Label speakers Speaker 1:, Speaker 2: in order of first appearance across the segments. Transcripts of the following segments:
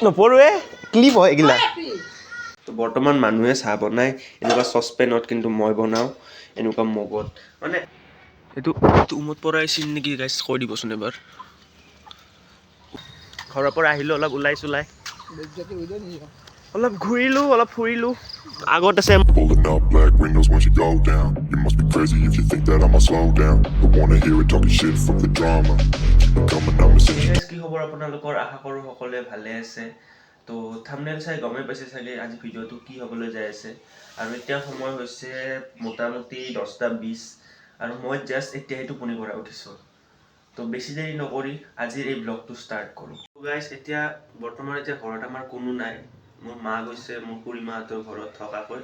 Speaker 1: নপৰোৱে clip হয় এইগিলা তো বৰ্তমান মানুহে চাহ বনায় এনেকুৱা চচপেনত কিন্তু মই বনাওঁ এনেকুৱা মগত মানে এইটো উমত পৰাই চিন নেকি গাইছ কৈ দিবচোন এবাৰ ঘৰৰ পৰা আহিলোঁ অলপ ওলাই চোলাই অলপ ঘূৰিলোঁ অলপ ফুৰিলোঁ আগত আছে
Speaker 2: Pulling up black windows once you go down. You must be crazy if you think that I'ma slow down. Don't wanna hear it talking shit from the drama. Keep it coming, I'm essential.
Speaker 1: কি খবৰ আপোনালোকৰ আশা কৰোঁ সকলোৱে ভালে আছে তো thumbnail চাই গমেই পাইছে চাগে আজি ভিডিঅ'টো কি হ'বলৈ যাই আছে আৰু এতিয়া সময় হৈছে মোটামুটি 10:20 আৰু মই জাষ্ট এতিয়া টোপনি পৰা উঠিছোঁ তো বেছি দেৰি নকৰি আজিৰ এই ব্লগটো ষ্টাৰ্ট কৰোঁ গাইছ এতিয়া বৰ্তমান এতিয়া ঘৰত আমাৰ কোনো নাই মোৰ মা গৈছে মোৰ খুৰীমাহঁতৰ ঘৰত থকাকৈ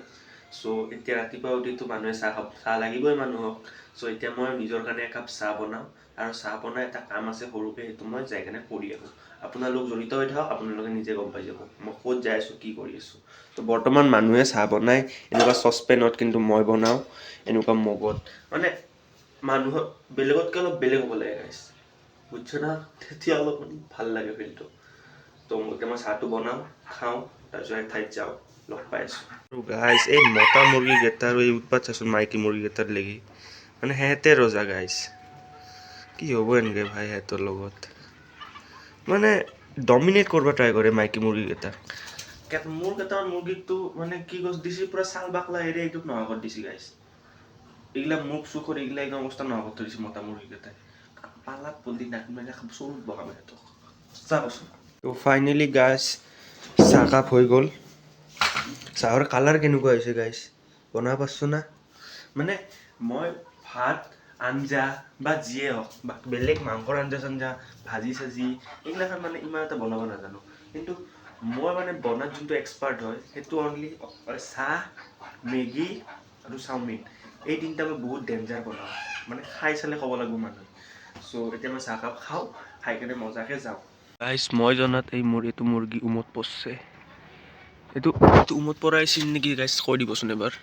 Speaker 1: চ' এতিয়া ৰাতিপুৱা উঠিতো মানুহে চাহ লাগিবই মানুহক চ' এতিয়া মই নিজৰ কাৰণে একাপ চাহ বনাওঁ আৰু চাহ বনাই এটা কাম আছে সৰুকৈ সেইটো মই যাই কেনে কৰি আহোঁ আপোনালোক জড়িত হৈ থাকক আপোনালোকে নিজে গম পাই যাব মই ক'ত যাই আছোঁ কি কৰি আছোঁ তো বৰ্তমান মানুহে চাহ বনায় এনেকুৱা চচপেনত কিন্তু মই বনাওঁ এনেকুৱা মগত মানে মানুহক বেলেগতকৈ অলপ বেলেগ হ'ব লাগে গাইছ বুজিছ না তেতিয়া অলপ ভাল লাগে ফিলটো তো এতিয়া মই চাহটো বনাওঁ খাওঁ তাৰপিছত এক ঠাইত যাওঁ লগ পাই আছোঁ আৰু গাইছ এই মতা মুৰ্গীকেইটা আৰু এই উৎপাত চাচোন মাইকী মুৰ্গীকেইটাৰ লাগি মানে সিহঁতে ৰজা গাইছ কি হ'ব এনেকৈ ভাই সিহঁতৰ লগত মানে ডমিনেট কৰিব ট্ৰাই কৰে মাইকী মুৰ্গীকেইটাক মোৰ কেইটামান মুৰ্গীকটো মানে কি গছ দিছে পূৰা চাল বাকলা এৰি এইটোক নোহোৱা কৰি দিছে গাইছ এইগিলা মুখ চুখৰ এইগিলা একদম অৱস্থা নোহোৱা কৰি দিছে মতা মুৰ্গীকেইটাই পালাত পল্লি নাক মানে চৰুত বহাব সিহঁতক সঁচা কৈছোঁ তো ফাইনেলি গাইছ চাহকাপ হৈ গ'ল চাহৰ কালাৰ কেনেকুৱা হৈছে গাইছ বনাব পাৰছোঁ না মানে মই ভাত আঞ্জা বা যিয়ে হওক বা বেলেগ মাংসৰ আঞ্জা চাঞ্জা ভাজি চাজি এইগিলাখন মানে ইমান এটা বনাব নাজানো কিন্তু মই মানে বনাত যোনটো এক্সপাৰ্ট হয় সেইটো অনলি চাহ মেগী আৰু চাওমিন এই তিনিটা মই বহুত ডেঞ্জাৰ বনাওঁ মানে খাই চালে ক'ব লাগিব মানুহে চ' এতিয়া মই চাহকাপ খাওঁ খাই কেনে মজাকৈ যাওঁ গাইছ মই জনাত এইটো মুৰ্গী উমত পৰছে এইটো উমত পৰাই চিন নেকি গাইছ কৈ দিবচোন এবাৰ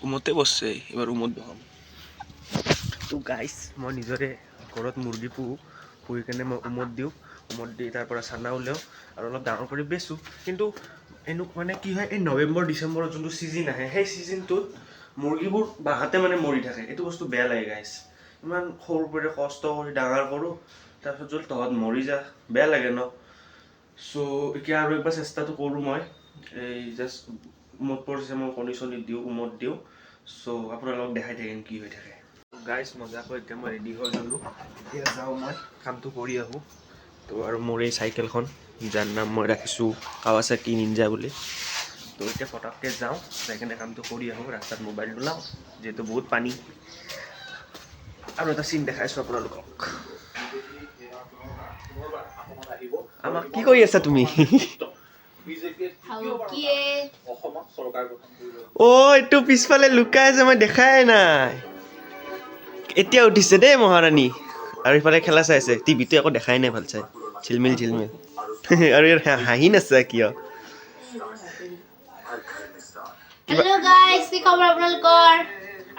Speaker 1: উমতে পৰছে এবাৰ উমত বহাম তো গাইছ মই নিজৰে ঘৰত মুৰ্গী পুহি কেনে মই উমত দিওঁ উমত দি তাৰ পৰা চানা উলিয়াওঁ আৰু অলপ ডাঙৰ কৰি বেচোঁ কিন্তু মানে কি হয় এই নৱেম্বৰ ডিচেম্বৰত যোনটো ছিজন আহে সেই ছিজনটোত মুৰ্গীবোৰ বাঁহতে মানে মৰি থাকে এইটো বস্তু বেয়া লাগে গাইছ ইমান সৰুৰ পৰা কষ্ট কৰি ডাঙৰ কৰোঁ তাৰপিছত যদি তহঁত মৰি যা বেয়া লাগে ন চ' এতিয়া আৰু একবাৰ চেষ্টাটো কৰোঁ মই এই জাষ্ট উমত পৰিছে মই কণী চণী দিওঁ উমত দিওঁ চ' আপোনালোকক দেখাই থাকিম কি হৈ থাকে গাইছ মজাকৈ এতিয়া মই ৰেডি হৈ গ'লোঁ এতিয়া যাওঁ মই কামটো কৰি আহোঁ তো আৰু মোৰ এই চাইকেলখন যাৰ নাম মই ৰাখিছোঁ কাৱাছাকি নিনজা বুলি তো এতিয়া পটককৈ যাওঁ যাই কিনে কামটো কৰি আহোঁ ৰাস্তাত মোবাইল নোলাওঁ যিহেতু বহুত পানী আৰু এটা চিন দেখাইছোঁ আপোনালোকক আমাক কি কৰি আছা তুমি অ' এইটো পিছফালে লুকাই আছে মই দেখাই নাই এতিয়া উঠিছে দেই মহাৰাণী আৰু ইফালে খেলা চাই আছে টিভিটো একো দেখাই নাই ভাল চাই ঝিলমিল আৰু ইয়াৰ হাঁহি নাছে কিয়
Speaker 3: হেল্ল' গাইছ কি খবৰ আপোনালোকৰ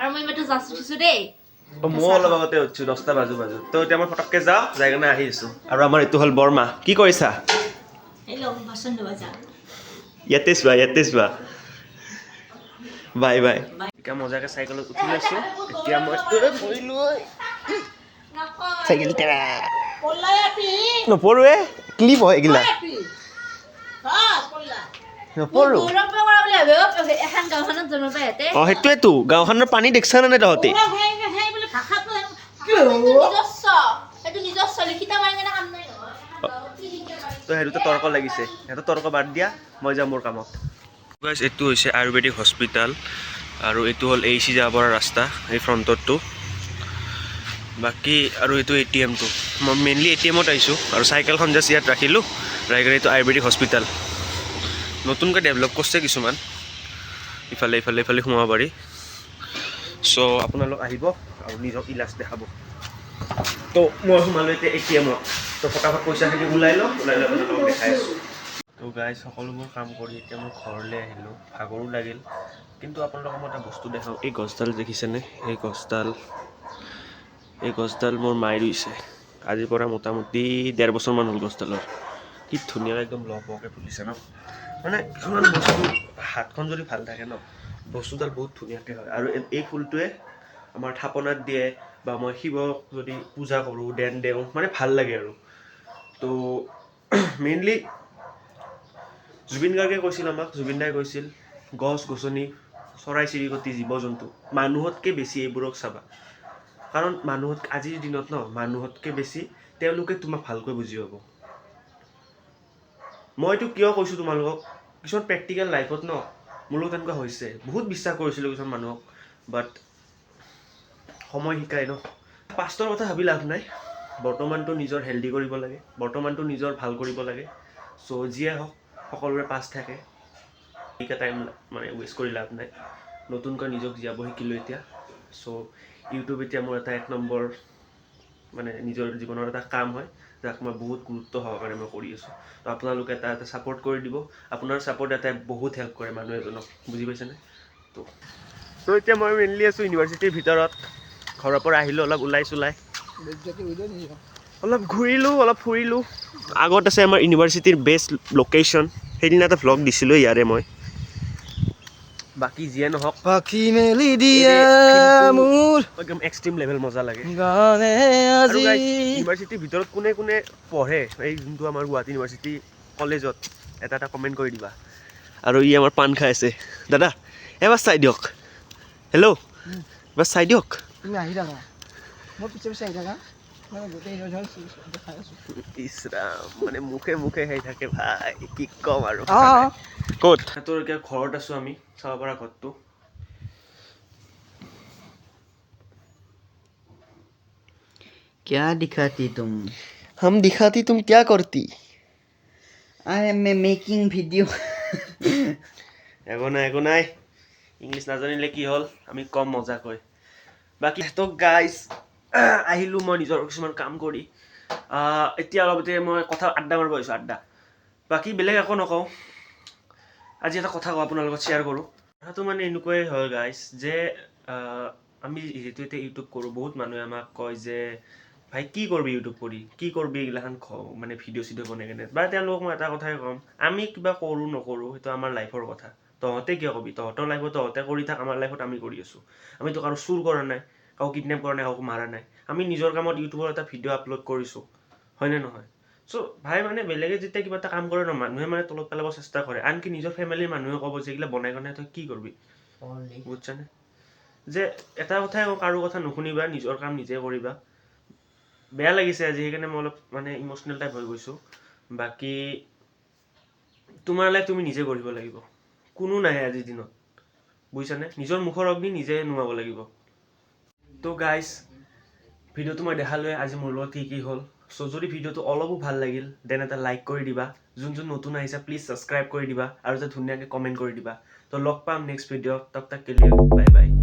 Speaker 3: আৰু মই মাত্ৰ জাষ্ট উঠিছোঁ দেই
Speaker 1: মই অলপ আগতে উঠিছোঁ 10টা বাজো তো এতিয়া মই পটককৈ যাওঁ যাই কিনে আহি আছোঁ আৰু আমাৰ এইটো হ'ল বৰমা কি কৰিছা ইয়াতে চোৱা বাই বাই এতিয়া মজাকৈ চাইকেলত উঠি আছোঁ এতিয়া মই চাইকেল নপৰোৱে ক্লিপ হয় এইগিলা নপৰোঁ অঁ সেইটোৱেতো গাঁওখনৰ পানী দেখিছা নে তহঁতে তো সেইটোতে তৰ্ক লাগিছে সিহঁতৰ তৰ্ক বাদ দিয়া মই যাওঁ মোৰ কামত গাইছ এইটো হৈছে আয়ুৰ্বেদিক হস্পিটেল আৰু এইটো হ'ল AC যাব পৰা ৰাস্তা এই ফ্ৰণ্টৰটো বাকী আৰু এইটো ATMটো মই মেইনলি ATMত আহিছোঁ আৰু চাইকেলখন জাষ্ট ইয়াত ৰাখিলোঁ ৰাখি এইটো আয়ুৰ্বেদিক হস্পিটেল নতুনকৈ ডেভেলপ কৰিছে কিছুমান ইফালে সোমাব পাৰি চ' আপোনালোক আহিব আৰু নিজক ইলাজ দেখাব তো মই সোমালোঁ এতিয়া ATMত তো ফটাফট পইচাখিনি ওলাই লওঁ আপোনালোকক দেখাই আছোঁ তো গাইজ সকলোবোৰ কাম কৰি এতিয়া মই ঘৰলৈ আহিলোঁ ভাগৰো লাগিল কিন্তু আপোনালোকক মই এটা বস্তু দেখাওঁ এই গছডাল দেখিছেনে এই গছডাল মোৰ মায়ে ৰুইছে আজিৰ পৰা মোটামুটি 1.5 বছৰমান হ'ল গছডালৰ কি ধুনীয়াকৈ একদম লহপহকৈ ফুলিছে ন মানে কিছুমান বস্তু হাতখন যদি ভাল থাকে ন বস্তুডাল বহুত ধুনীয়াকৈ হয় আৰু এই ফুলটোৱে আমাৰ থাপনাত দিয়ে বা মই শিৱক যদি পূজা কৰোঁ দেন দেওঁ মানে ভাল লাগে আৰু তো মেইনলি জুবিন গাৰ্গে কৈছিল আমাক জুবিন দাই কৈছিল গছ গছনি চৰাই চিৰিকটি জীৱ জন্তু মানুহতকৈ বেছি এইবোৰক চাবা কাৰণ মানুহত আজিৰ দিনত ন মানুহতকৈ বেছি তেওঁলোকে তোমাক ভালকৈ বুজি পাব মইতো কিয় কৈছোঁ তোমালোকক কিছুমান প্ৰেক্টিকেল লাইফত ন মোৰ লগত তেনেকুৱা হৈছে বহুত বিশ্বাস কৰিছিলোঁ কিছুমান মানুহক বাট সময় শিকাই ন পাষ্টৰ কথা ভাবি লাভ নাই বৰ্তমানটো নিজৰ হেল্ডি কৰিব লাগে বৰ্তমানটো নিজৰ ভাল কৰিব লাগে চ' যিয়ে হওক সকলোৰে পাছ থাকে এইকা টাইম মানে ৱেষ্ট কৰি লাভ নাই নতুনকৈ নিজক জীয়াব শিকিলোঁ এতিয়া চ' ইউটিউব এতিয়া মোৰ এটা 1 নম্বৰ মানে নিজৰ জীৱনৰ এটা কাম হয় যাক মই বহুত গুৰুত্ব সহকাৰে মই কৰি আছোঁ তো আপোনালোকে এটা ছাপোৰ্ট কৰি দিব আপোনাৰ ছাপোৰ্ট এটাই বহুত হেল্প কৰে মানুহ এজনক বুজি পাইছেনে তো এতিয়া মই মেইনলি আছোঁ ইউনিভাৰ্চিটিৰ ভিতৰত ঘৰৰ পৰা আহিলোঁ অলপ ওলাই চোলাই অলপ ঘূৰিলোঁ অলপ ফুৰিলোঁ আগত আছে আমাৰ ইউনিভাৰ্চিটিৰ বেষ্ট লোকেশ্যন সেইদিনা এটা ভ্লগ দিছিলোঁ ইয়াৰে মই বাকী যিয়ে নহওক
Speaker 4: পাখি মেলি দিয়া মোৰ
Speaker 1: একদম এক্সট্ৰিম লেভেল মজা লাগে
Speaker 4: গানে
Speaker 1: আৰু
Speaker 4: আজি
Speaker 1: ইউনিভাৰ্চিটিৰ ভিতৰত কোনে কোনে পঢ়ে এই যোনটো আমাৰ গুৱাহাটী ইউনিভাৰ্চিটি কলেজত এটা কমেণ্ট কৰি দিবা আৰু ই আমাৰ পাণ খাই আছে দাদা এবাৰ চাই দিয়ক হেল্ল' এবাৰ চাই দিয়ক
Speaker 4: তুমি আহি থাকা মই পিছে পিছে আহি থাকা মই গোটেই দেখাই আছোঁ
Speaker 1: ইছৰাম মানে মুখে মুখে হৈ থাকে ভাই কি ক'ম আৰু
Speaker 4: অঁ
Speaker 1: ক'ত তোৰ এতিয়া ঘৰত আছোঁ আমি চাব পৰা ঘৰটো
Speaker 5: क्या दिखाती तुम
Speaker 1: हम दिखाती तुम क्या करती
Speaker 5: आई एम मेकिंग वीडियो
Speaker 1: একো নাই ইংলিছ নাজানিলে কি হ'ল আমি কম মজাকৈ বাকী তো গাইজ আহিলোঁ মই নিজৰ কিছুমান কাম কৰি এতিয়া অলপতে মই কথা আড্ডা মাৰিব আহিছোঁ আড্ডা বাকী বেলেগ একো নকওঁ আজি এটা কথা কওঁ আপোনাৰ লগত শ্বেয়াৰ কৰোঁ কথাটো মানে এনেকুৱাই হয় গাইজ যে আমি যিহেতু এতিয়া ইউটিউব কৰোঁ বহুত মানুহে আমাক কয় যে ভাই কি কৰবি ইউটিউব কৰি কি কৰবি এইগিলাখান মানে ভিডিঅ' চিডিঅ' বনাই কেনে বা তেওঁলোকক মই এটা কথাই ক'ম আমি কিবা কৰোঁ নকৰোঁ সেইটো আমাৰ লাইফৰ কথা তহঁতে কিয় কবি তহঁতৰ লাইফত তহঁতে কৰি থাক আমাৰ লাইফত আমি কৰি আছোঁ আমিতো কাৰো চুৰ কৰা নাই কাকো কিডনেপ কৰা নাই কাকো মাৰা নাই আমি নিজৰ কামত ইউটিউবৰ এটা ভিডিঅ' আপলোড কৰিছোঁ হয়নে নহয় চ' ভাই মানে বেলেগে যেতিয়া কিবা এটা কাম কৰে ন মানুহে মানে তলত পেলাব চেষ্টা কৰে আনকি নিজৰ ফেমিলিৰ মানুহে ক'ব যে এইগিলা বনাই কেনে তই কি কৰিবি বুজিছানে যে এটা কথাই কওঁ কাৰো কথা নুশুনিবা নিজৰ কাম নিজে কৰিবা বেয়া লাগিছে আজি সেইকাৰণে মই অলপ মানে ইম'চনেল টাইপ হৈ গৈছোঁ বাকী তোমাৰ লাইফ তুমি নিজে কৰিব লাগিব কোনো নাহে আজিৰ দিনত বুজিছানে নিজৰ মুখৰ অগ্নি নিজে নুমাব লাগিব তো গাইজ ভিডিঅ'টো মই দেখালোৱে আজি মোৰ লগত কি হ'ল চ' যদি ভিডিঅ'টো অলপো ভাল লাগিল দেন এটা লাইক কৰি দিবা যোন নতুন আহিছা প্লিজ ছাবস্ক্ৰাইব কৰি দিবা আৰু এটা ধুনীয়াকৈ কমেণ্ট কৰি দিবা তো লগ পাম নেক্সট ভিডিঅ' তক তাক কে লিয়ে বাই বাই